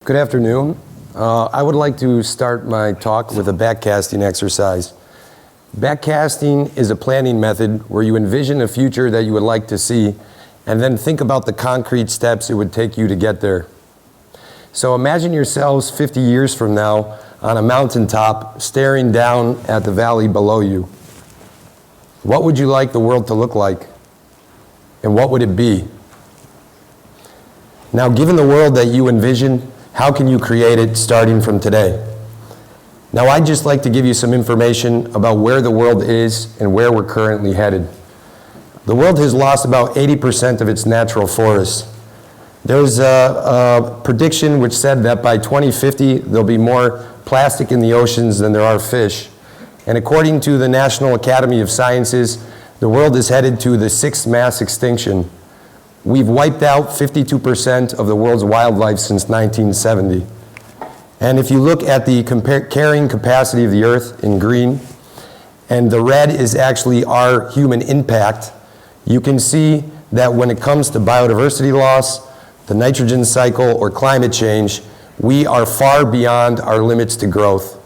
Good afternoon. I would like to start my talk with a backcasting exercise. Backcasting is a planning method where you envision a future that you would like to see and then think about the concrete steps it would take you to get there. So imagine yourselves 50 years from now on a mountaintop staring down at the valley below you. What would you like the world to look like? And what would it be? Now, given the world that you envision, how can you create it starting from today? Now, I'd just like to give you some information about where the world is and where we're currently headed. The world has lost about 80% of its natural forests. There's a prediction which said that by 2050, there'll be more plastic in the oceans than there are fish. And according to the National Academy of Sciences, the world is headed to the 6th mass extinction. We've wiped out 52% of the world's wildlife since 1970. And if you look at the carrying capacity of the Earth in green, and the red is actually our human impact, you can see that when it comes to biodiversity loss, the nitrogen cycle, or climate change, we are far beyond our limits to growth.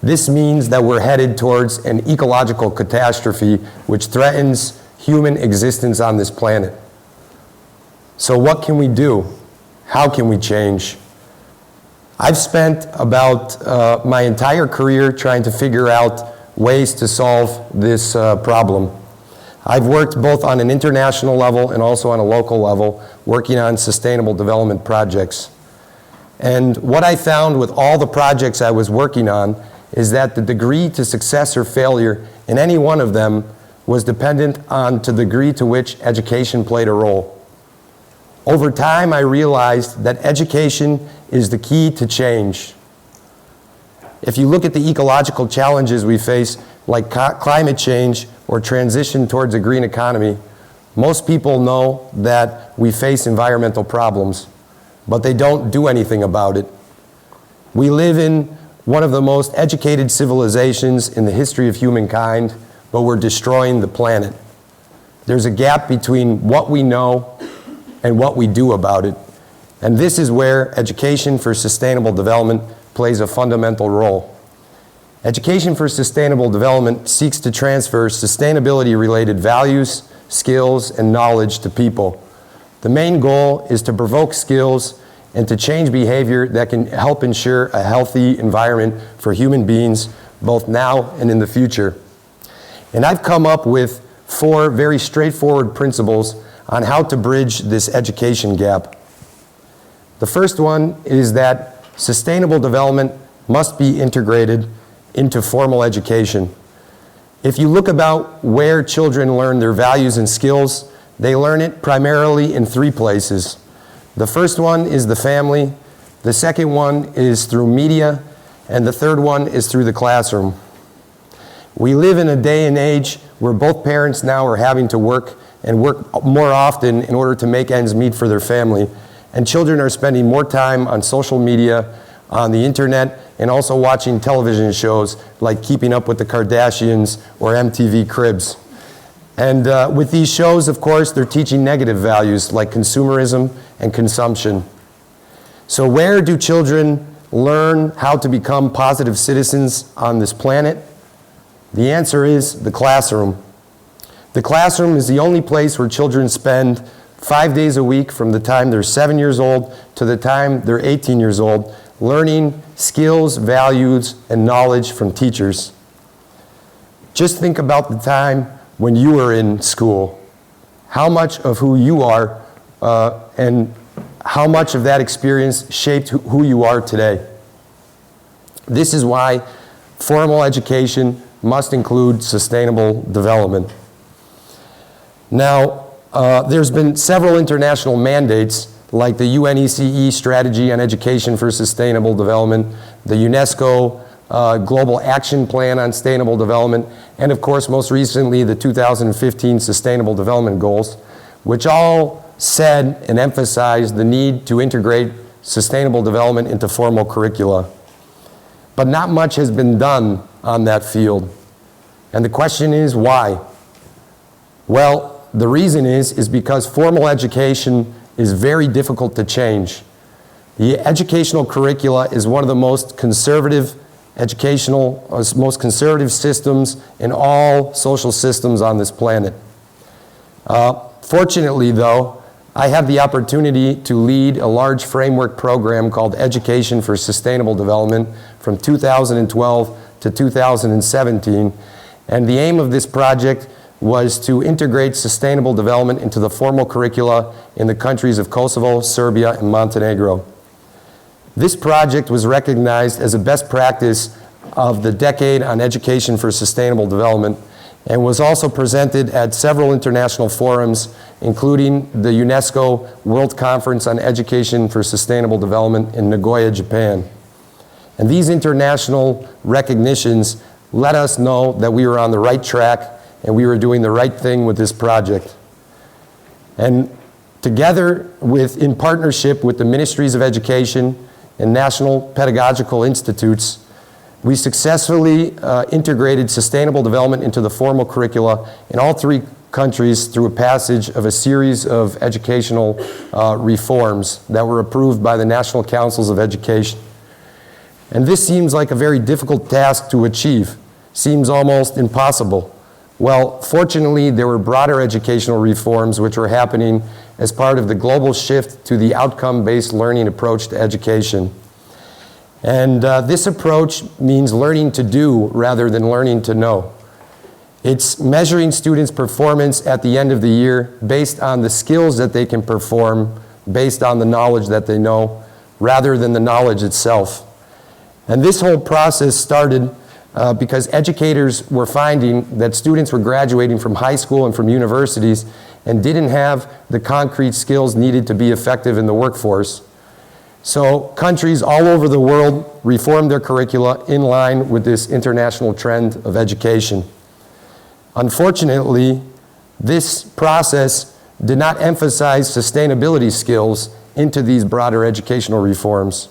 This means that we're headed towards an ecological catastrophe which threatens human existence on this planet. So what can we do? How can we change? I've spent about my entire career trying to figure out ways to solve this problem. I've worked both on an international level and also on a local level, working on sustainable development projects. And what I found with all the projects I was working on is that the degree to success or failure in any one of them was dependent on the degree to which education played a role. Over time, I realized that education is the key to change. If you look at the ecological challenges we face, like climate change or transition towards a green economy, most people know that we face environmental problems, but they don't do anything about it. We live in one of the most educated civilizations in the history of humankind, but we're destroying the planet. There's a gap between what we know and what we do about it. And this is where education for sustainable development plays a fundamental role. Education for sustainable development seeks to transfer sustainability-related values, skills, and knowledge to people. The main goal is to provoke skills and to change behavior that can help ensure a healthy environment for human beings, both now and in the future. And I've come up with 4 very straightforward principles on how to bridge this education gap. The first one is that sustainable development must be integrated into formal education. If you look about where children learn their values and skills, they learn it primarily in 3 places. The first one is the family, the second one is through media, and the third one is through the classroom. We live in a day and age where both parents now are having to work and work more often in order to make ends meet for their family. And children are spending more time on social media, on the internet, and also watching television shows like Keeping Up with the Kardashians or MTV Cribs. And with these shows, of course, they're teaching negative values like consumerism and consumption. So where do children learn how to become positive citizens on this planet? The answer is the classroom. The classroom is the only place where children spend 5 days a week from the time they're 7 years old to the time they're 18 years old, learning skills, values, and knowledge from teachers. Just think about the time when you were in school. How much of who you are and how much of that experience shaped who you are today. This is why formal education must include sustainable development. Now, there's been several international mandates like the UNECE Strategy on Education for Sustainable Development, the UNESCO Global Action Plan on Sustainable Development, and of course, most recently, the 2015 Sustainable Development Goals, which all said and emphasized the need to integrate sustainable development into formal curricula. But not much has been done on that field. And the question is, why? Well, the reason is because formal education is very difficult to change. The educational curricula is one of the most conservative most conservative systems in all social systems on this planet. Fortunately, though, I have the opportunity to lead a large framework program called Education for Sustainable Development from 2012 to 2017, and the aim of this project was to integrate sustainable development into the formal curricula in the countries of Kosovo, Serbia, and Montenegro. This project was recognized as a best practice of the Decade on Education for Sustainable Development and was also presented at several international forums, including the UNESCO World Conference on Education for Sustainable Development in Nagoya, Japan. And these international recognitions let us know that we were on the right track and we were doing the right thing with this project. And together in partnership with the Ministries of Education and National Pedagogical Institutes, we successfully integrated sustainable development into the formal curricula in all three countries through a passage of a series of educational reforms that were approved by the National Councils of Education. And this seems like a very difficult task to achieve, seems almost impossible. Well, fortunately, there were broader educational reforms which were happening as part of the global shift to the outcome-based learning approach to education. And this approach means learning to do rather than learning to know. It's measuring students' performance at the end of the year based on the skills that they can perform, based on the knowledge that they know, rather than the knowledge itself. And this whole process started because educators were finding that students were graduating from high school and from universities and didn't have the concrete skills needed to be effective in the workforce. So countries all over the world reformed their curricula in line with this international trend of education. Unfortunately, this process did not emphasize sustainability skills into these broader educational reforms.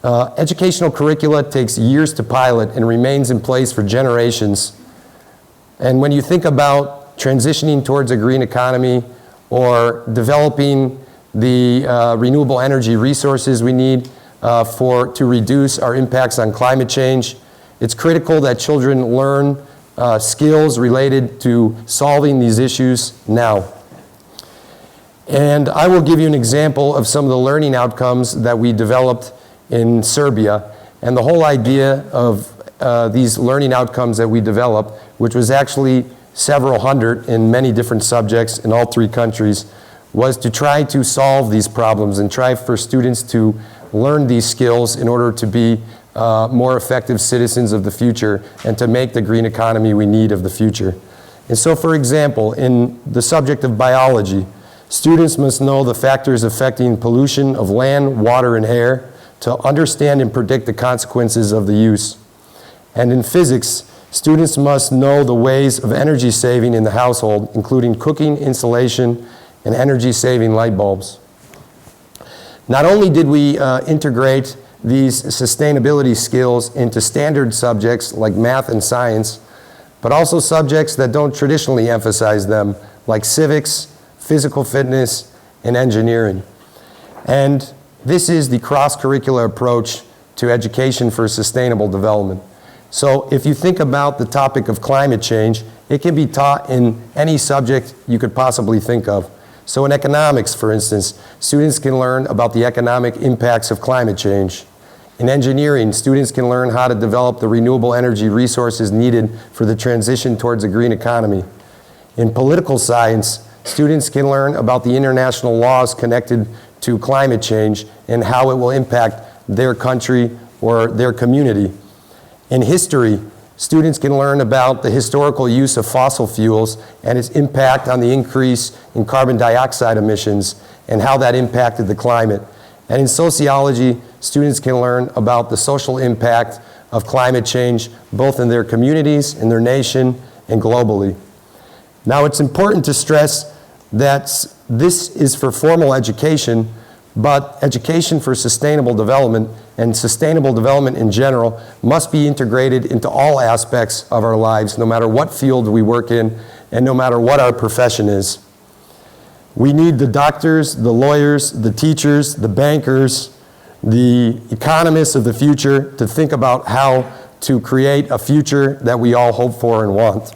Educational curricula takes years to pilot and remains in place for generations. And when you think about transitioning towards a green economy or developing the renewable energy resources we need to reduce our impacts on climate change, it's critical that children learn skills related to solving these issues now. And I will give you an example of some of the learning outcomes that we developed in Serbia. And the whole idea of these learning outcomes that we developed, which was actually several hundred in many different subjects in all three countries, was to try to solve these problems and try for students to learn these skills in order to be more effective citizens of the future and to make the green economy we need of the future. And so, for example, in the subject of biology, students must know the factors affecting pollution of land, water, and air to understand and predict the consequences of the use. And in physics, students must know the ways of energy saving in the household, including cooking, insulation, and energy-saving light bulbs. Not only did we integrate these sustainability skills into standard subjects like math and science, but also subjects that don't traditionally emphasize them, like civics, physical fitness, and engineering. And this is the cross-curricular approach to education for sustainable development. So if you think about the topic of climate change, it can be taught in any subject you could possibly think of. So in economics, for instance, students can learn about the economic impacts of climate change. In engineering, students can learn how to develop the renewable energy resources needed for the transition towards a green economy. In political science, students can learn about the international laws connected to climate change and how it will impact their country or their community. In history, students can learn about the historical use of fossil fuels and its impact on the increase in carbon dioxide emissions and how that impacted the climate. And in sociology, students can learn about the social impact of climate change, both in their communities, in their nation, and globally. Now, it's important to stress that this is for formal education, but education for sustainable development and sustainable development in general must be integrated into all aspects of our lives, no matter what field we work in and no matter what our profession is. We need the doctors, the lawyers, the teachers, the bankers, the economists of the future to think about how to create a future that we all hope for and want.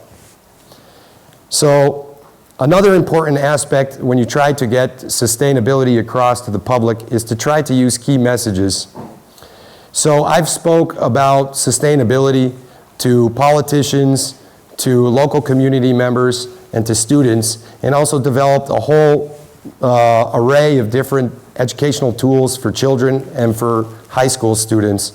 So another important aspect when you try to get sustainability across to the public is to try to use key messages. So I've spoke about sustainability to politicians, to local community members, and to students, and also developed a whole array of different educational tools for children and for high school students.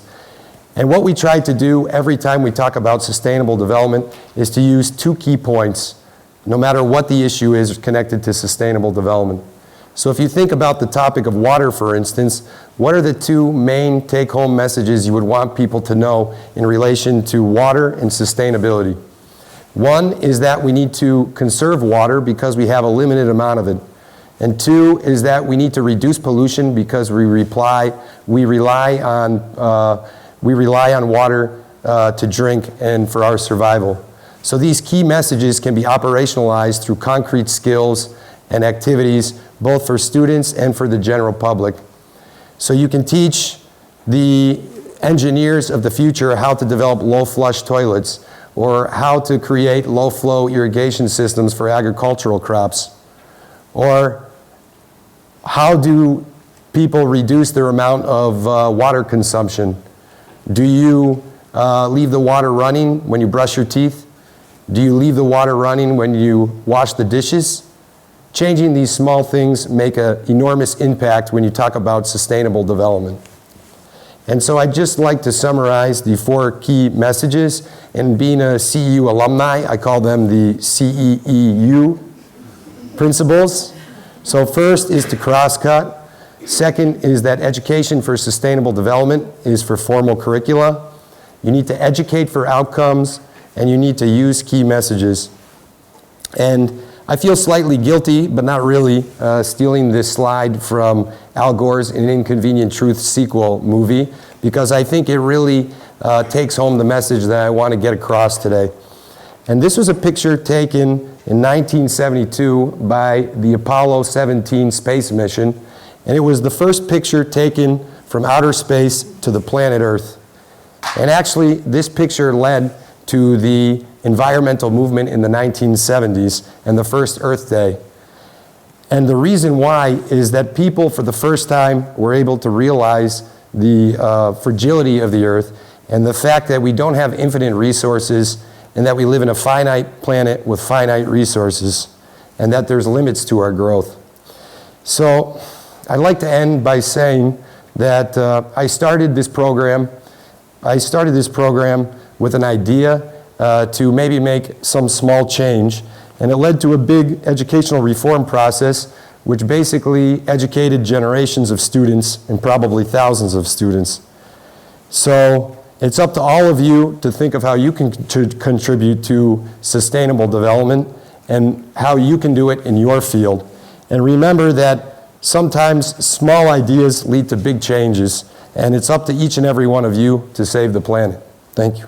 And what we try to do every time we talk about sustainable development is to use 2 key points, no matter what the issue is connected to sustainable development. So if you think about the topic of water, for instance, what are the 2 main take-home messages you would want people to know in relation to water and sustainability? One is that we need to conserve water because we have a limited amount of it. And 2 is that we need to reduce pollution because we rely on water to drink and for our survival. So these key messages can be operationalized through concrete skills and activities, both for students and for the general public. So you can teach the engineers of the future how to develop low flush toilets, or how to create low flow irrigation systems for agricultural crops, or how do people reduce their amount of water consumption. Do you leave the water running when you brush your teeth? Do you leave the water running when you wash the dishes? Changing these small things make an enormous impact when you talk about sustainable development. And so I'd just like to summarize the 4 key messages. And being a CEU alumni, I call them the CEEU principles. So first is to cross-cut. Second is that education for sustainable development is for formal curricula. You need to educate for outcomes, and you need to use key messages. And I feel slightly guilty, but not really, stealing this slide from Al Gore's An Inconvenient Truth sequel movie, because I think it really takes home the message that I want to get across today. And this was a picture taken in 1972 by the Apollo 17 space mission, and it was the first picture taken from outer space to the planet Earth. And actually, this picture led to the environmental movement in the 1970s and the first Earth Day. And the reason why is that people, for the first time, were able to realize the fragility of the Earth and the fact that we don't have infinite resources and that we live in a finite planet with finite resources and that there's limits to our growth. So I'd like to end by saying that I started this program with an idea to maybe make some small change, and it led to a big educational reform process which basically educated generations of students and probably thousands of students. So it's up to all of you to think of how you can contribute to sustainable development and how you can do it in your field. And remember that sometimes small ideas lead to big changes, and it's up to each and every one of you to save the planet. Thank you.